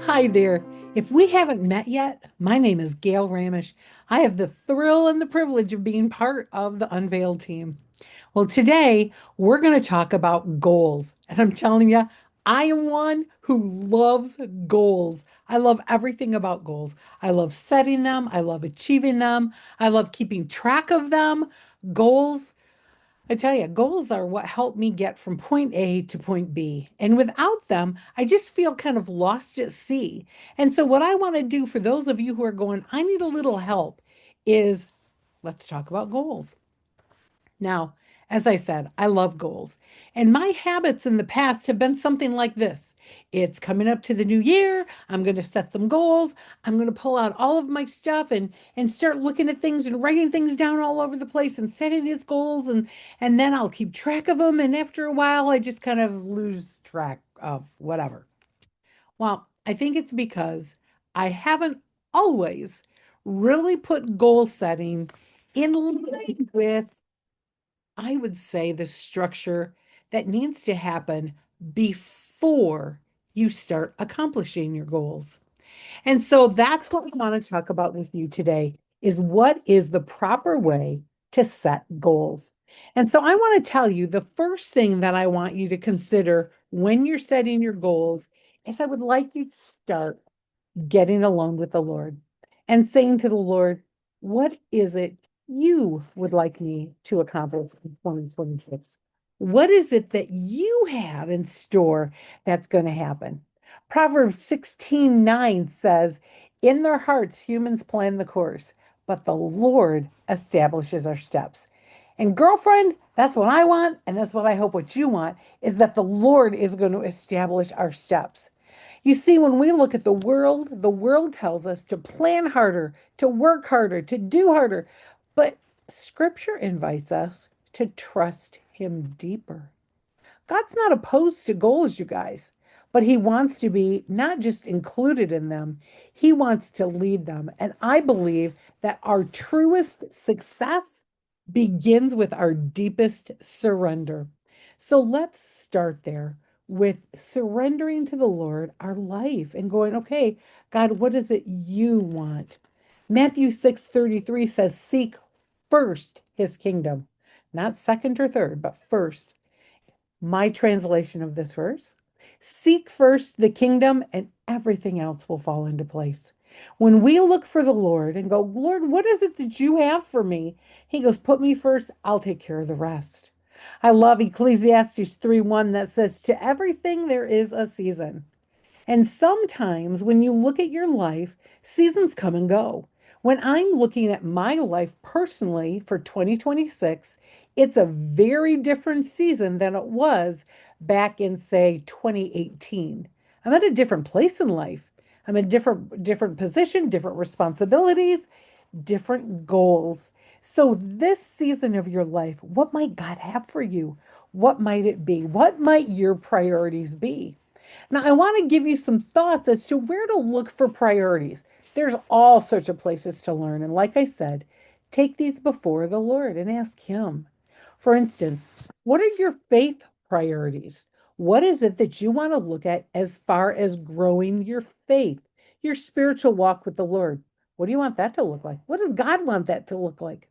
Hi there. If we haven't met yet, my name is Gail Ramish. I have the thrill and the privilege of being part of the Unveiled team. Well, today we're going to talk about goals. And I'm telling you, I am one who loves goals. I love everything about goals. I love setting them, I love achieving them, I love keeping track of them. Goals I tell you, goals are what help me get from point A to point B. And without them, I just feel kind of lost at sea. And so, what I want to do for those of you who are going, I need a little help, is let's talk about goals. Now, as I said, I love goals. And my habits in the past have been something like this. It's coming up to the new year. I'm going to set some goals. I'm going to pull out all of my stuff and start looking at things and writing things down all over the place and setting these goals and then I'll keep track of them and after a while I just kind of lose track of whatever. Well, I think it's because I haven't always really put goal setting in line with, I would say, the structure that needs to happen before you start accomplishing your goals. And so that's what we want to talk about with you today is what is the proper way to set goals. And so I want to tell you the first thing that I want you to consider when you're setting your goals is I would like you to start getting alone with the Lord and saying to the Lord, what is it you would like me to accomplish in 2026? What is it that you have in store that's going to happen? Proverbs 16:9 says, in their hearts, humans plan the course, but the Lord establishes our steps. And girlfriend, that's what I want, and that's what I hope what you want, is that the Lord is going to establish our steps. You see, when we look at the world tells us to plan harder, to work harder, to do harder. But scripture invites us to trust him deeper. God's not opposed to goals, you guys, but he wants to be not just included in them, he wants to lead them. And I believe that our truest success begins with our deepest surrender. So let's start there with surrendering to the Lord our life and going, okay, God, what is it you want? Matthew 6:33 says, seek first his kingdom, not second or third, but first. My translation of this verse: seek first the kingdom, and everything else will fall into place. When we look for the Lord and go, Lord, what is it that you have for me? He goes, put me first, I'll take care of the rest. I love Ecclesiastes 3:1 that says, to everything there is a season. And sometimes when you look at your life, seasons come and go. When I'm looking at my life personally for 2026, it's a very different season than it was back in, say, 2018. I'm at a different place in life. I'm in a different position, different responsibilities, different goals. So this season of your life, what might God have for you? What might it be? What might your priorities be? Now, I want to give you some thoughts as to where to look for priorities. There's all sorts of places to learn. And like I said, take these before the Lord and ask Him. For instance, what are your faith priorities? What is it that you want to look at as far as growing your faith, your spiritual walk with the Lord? What do you want that to look like? What does God want that to look like?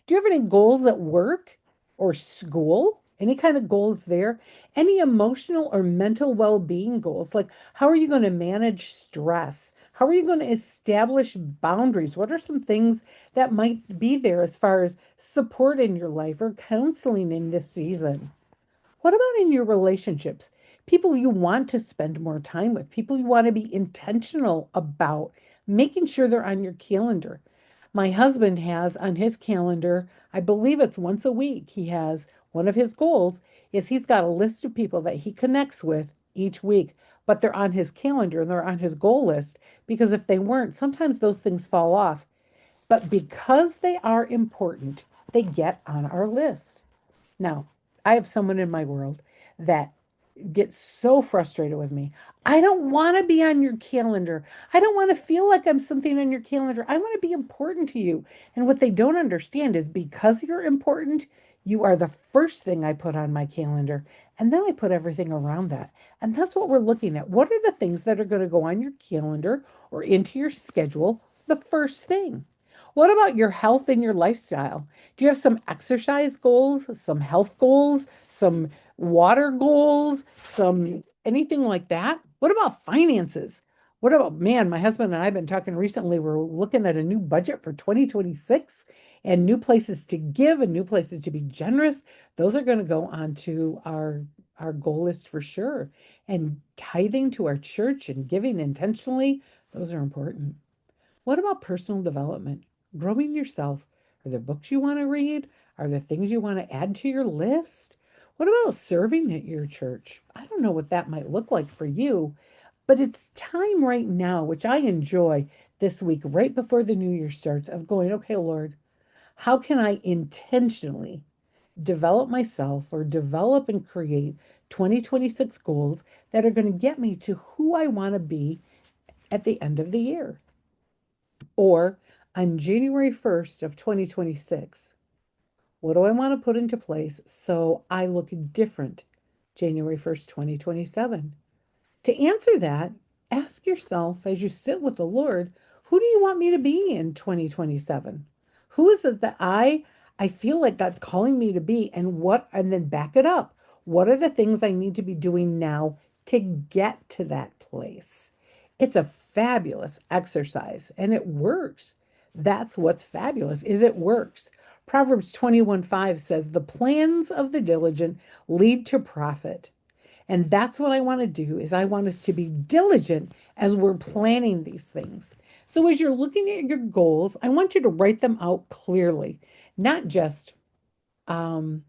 Do you have any goals at work or school? Any kind of goals there? Any emotional or mental well being goals? Like, how are you going to manage stress? How are you going to establish boundaries? What are some things that might be there as far as support in your life or counseling in this season? What about in your relationships? People you want to spend more time with, people you want to be intentional about, making sure they're on your calendar. My husband has on his calendar, I believe it's once a week, he has one of his goals is he's got a list of people that he connects with each week, but they're on his calendar and they're on his goal list because if they weren't, sometimes those things fall off. But because they are important, they get on our list. Now, I have someone in my world that gets so frustrated with me. I don't want to be on your calendar. I don't want to feel like I'm something on your calendar. I want to be important to you. And what they don't understand is because you're important, You are the first thing I put on my calendar, and then I put everything around that. And that's what we're looking at. What are the things that are going to go on your calendar or into your schedule the first thing? What about your health and your lifestyle? Do you have some exercise goals, some health goals, some water goals, some anything like that? What about finances? What about, man, my husband and I have been talking recently. We're looking at a new budget for 2026 and new places to give and new places to be generous. Those are going to go onto our goal list for sure. And tithing to our church and giving intentionally, those are important. What about personal development? Growing yourself. Are there books you want to read? Are there things you want to add to your list? What about serving at your church? I don't know what that might look like for you, but it's time right now, which I enjoy this week, right before the new year starts, of going, okay, Lord, how can I intentionally develop myself or develop and create 2026 goals that are going to get me to who I want to be at the end of the year? Or on January 1st of 2026, what do I want to put into place so I look different January 1st, 2027? To answer that, ask yourself as you sit with the Lord, who do you want me to be in 2027? Who is it that I feel like God's calling me to be and then back it up. What are the things I need to be doing now to get to that place? It's a fabulous exercise and it works. That's what's fabulous is it works. Proverbs 21:5 says the plans of the diligent lead to profit. And that's what I want to do is I want us to be diligent as we're planning these things. So as you're looking at your goals, I want you to write them out clearly, not just um,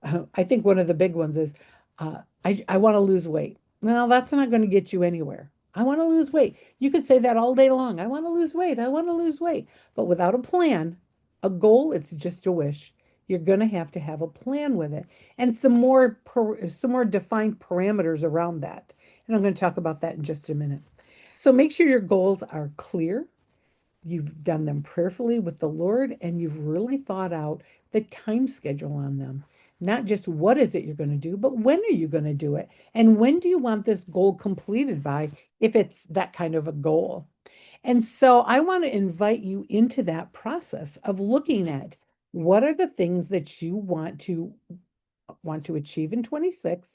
I think one of the big ones is I want to lose weight. Well, that's not going to get you anywhere. I want to lose weight. You could say that all day long. I want to lose weight. I want to lose weight. But without a plan, a goal, it's just a wish. You're going to have a plan with it and some more defined parameters around that. And I'm going to talk about that in just a minute. So make sure your goals are clear, you've done them prayerfully with the Lord, and you've really thought out the time schedule on them. Not just what is it you're going to do, but when are you going to do it? And when do you want this goal completed by, if it's that kind of a goal? And so I want to invite you into that process of looking at what are the things that you want to achieve in 26,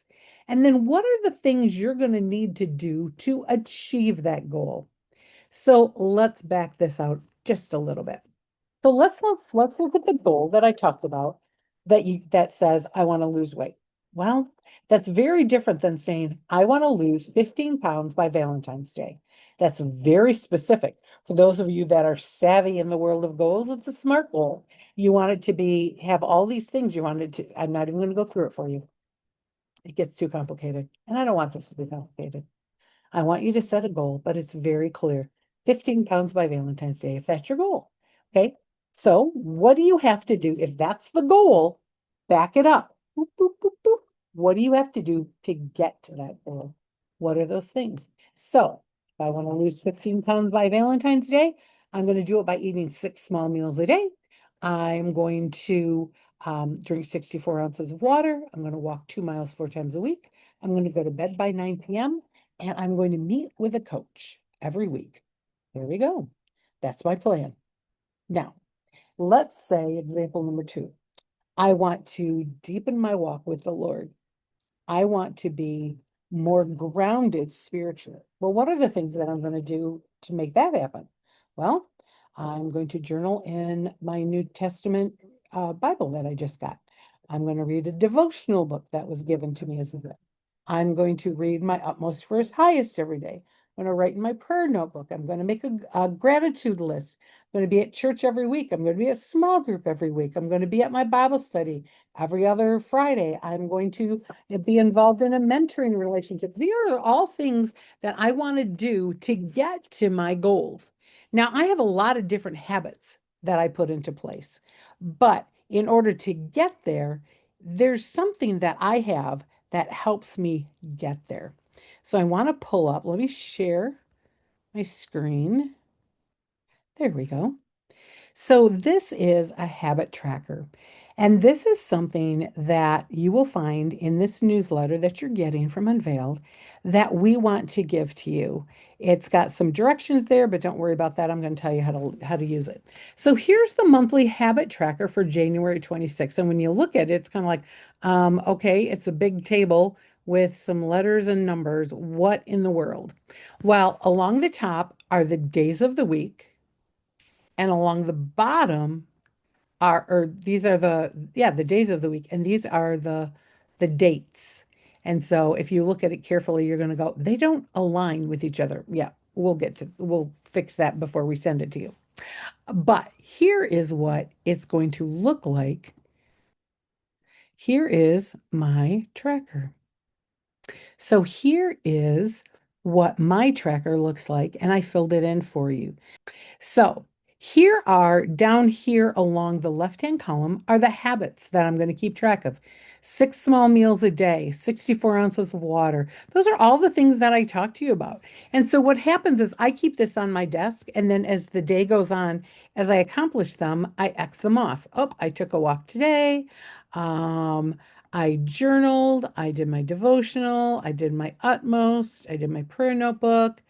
and then what are the things you're going to need to do to achieve that goal. So let's back this out just a little bit. So let's look at the goal that I talked about that says I want to lose weight. Well, that's very different than saying I want to lose 15 pounds by Valentine's Day. That's very specific. For those of you that are savvy in the world of goals, it's a SMART goal. You want it to be have all these things you wanted to. I'm not even going to go through it for you. It gets too complicated. And I don't want this to be complicated. I want you to set a goal, but it's very clear. 15 pounds by Valentine's Day, if that's your goal. Okay. So what do you have to do? If that's the goal, back it up. Boop, boop, boop, boop. What do you have to do to get to that goal? What are those things? So if I want to lose 15 pounds by Valentine's Day, I'm going to do it by eating 6 small meals a day. I'm going to drink 64 ounces of water. I'm going to walk 2 miles 4 times a week. I'm going to go to bed by 9 p.m. and I'm going to meet with a coach every week. There we go. That's my plan. Now, let's say example number 2. I want to deepen my walk with the Lord. I want to be more grounded spiritually. Well, what are the things that I'm going to do to make that happen? Well, I'm going to journal in my New Testament Bible that I just got. I'm going to read a devotional book that was given to me as a gift. I'm going to read my utmost for his highest every day. I'm going to write in my prayer notebook. I'm going to make a gratitude list. I'm going to be at church every week. I'm going to be at small group every week. I'm going to be at my Bible study every other Friday. I'm going to be involved in a mentoring relationship. These are all things that I want to do to get to my goals. Now, I have a lot of different habits that I put into place, but in order to get there, there's something that I have that helps me get there. So I want to pull up, let me share my screen. There we go. So this is a habit tracker. And this is something that you will find in this newsletter that you're getting from Unveiled that we want to give to you. It's got some directions there, but don't worry about that. I'm going to tell you how to use it. So here's the monthly habit tracker for January 26th. And when you look at it, it's kind of like, okay, it's a big table with some letters and numbers. What in the world? Well, along the top are the days of the week, and along the bottom are or these are the days of the week, and these are the dates. And so if you look at it carefully, you're going to go, they don't align with each other. Yeah, we'll fix that before we send it to you. But here is what it's going to look like. Here is my tracker. So here is what my tracker looks like, and I filled it in for you. So here are down here along the left-hand column are the habits that I'm going to keep track of. 6 small meals a day, 64 ounces of water. Those are all the things that I talked to you about. And so what happens is I keep this on my desk, and then as the day goes on, as I accomplish them, I X them off. Oh, I took a walk today. Um, I journaled, I did my devotional, I did my utmost, I did my prayer notebook.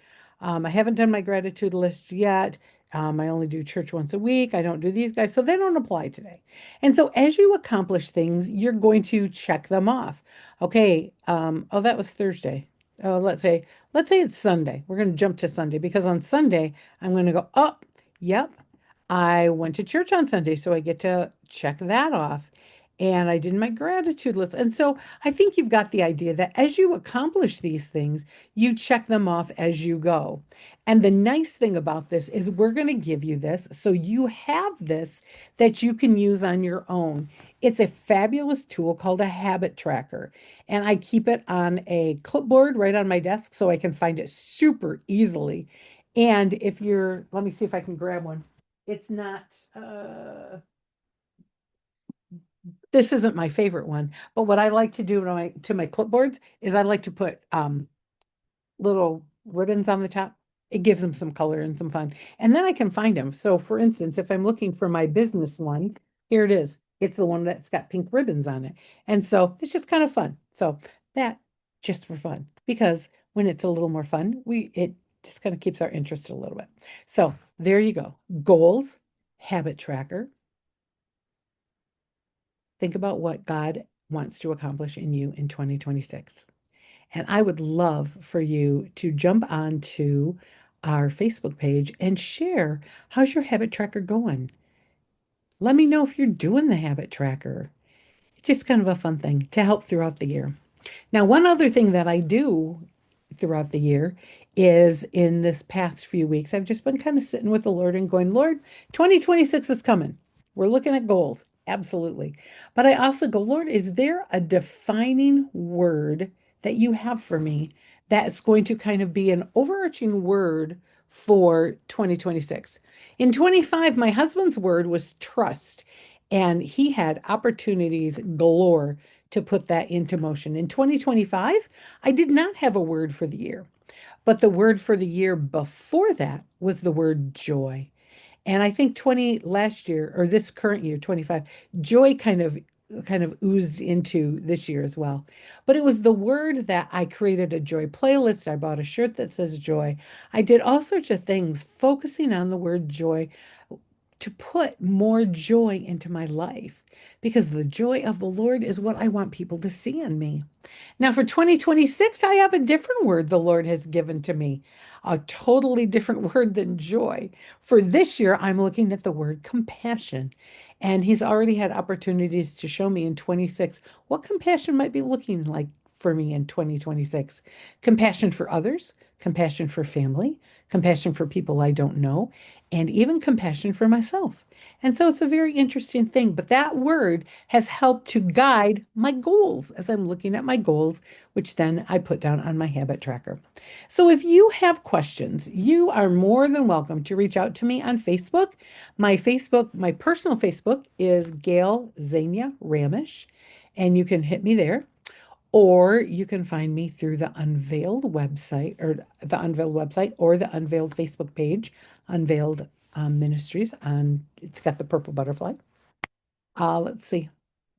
I haven't done my gratitude list yet. I only do church once a week. I don't do these guys, so they don't apply today. And so as you accomplish things, you're going to check them off. Okay, oh, that was Thursday. Oh, let's say it's Sunday. We're going to jump to Sunday because on Sunday, I'm going to go, oh, yep, I went to church on Sunday, so I get to check that off. And I did my gratitude list. And so I think you've got the idea that as you accomplish these things, you check them off as you go. And the nice thing about this is we're going to give you this so you have this that you can use on your own. It's a fabulous tool called a habit tracker. And I keep it on a clipboard right on my desk so I can find it super easily. And if you're, let me see if I can grab one. It's not, this isn't my favorite one, but what I like to do to my clipboards is I like to put little ribbons on the top. It gives them some color and some fun. And then I can find them. So for instance, if I'm looking for my business one, here it is. It's the one that's got pink ribbons on it. And so it's just kind of fun. So that just for fun, because when it's a little more fun, it just kind of keeps our interest a little bit. So there you go. Goals, habit tracker. Think about what God wants to accomplish in you in 2026. And I would love for you to jump onto our Facebook page and share how's your habit tracker going. Let me know if you're doing the habit tracker. It's just kind of a fun thing to help throughout the year. Now, one other thing that I do throughout the year is in this past few weeks, I've just been kind of sitting with the Lord and going, Lord, 2026 is coming. We're looking at goals. Absolutely. But I also go, Lord, is there a defining word that you have for me that's going to kind of be an overarching word for 2026? In 25, my husband's word was trust, and he had opportunities galore to put that into motion. In 2025, I did not have a word for the year, but the word for the year before that was the word joy. And I think 20 last year or this current year, 25, joy kind of oozed into this year as well. But it was the word that I created a joy playlist. I bought a shirt that says joy. I did all sorts of things focusing on the word joy to put more joy into my life because the joy of the Lord is what I want people to see in me. Now, for 2026, I have a different word the Lord has given to me, a totally different word than joy. For this year, I'm looking at the word compassion. And He's already had opportunities to show me in 26 what compassion might be looking like for me in 2026. Compassion for others, compassion for family, compassion for people I don't know, and even compassion for myself. And so it's a very interesting thing. But that word has helped to guide my goals as I'm looking at my goals, which then I put down on my habit tracker. So if you have questions, you are more than welcome to reach out to me on Facebook. My personal Facebook is Gail Zania Ramish, and you can hit me there. Or you can find me through the Unveiled website or the Unveiled Facebook page, Unveiled Ministries. It's got the purple butterfly. Let's see.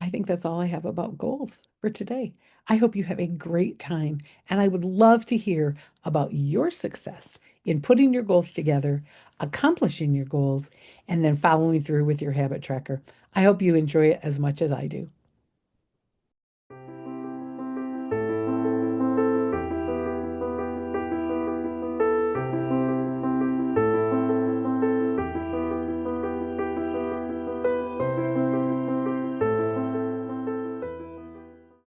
I think that's all I have about goals for today. I hope you have a great time, and I would love to hear about your success in putting your goals together, accomplishing your goals, and then following through with your habit tracker. I hope you enjoy it as much as I do.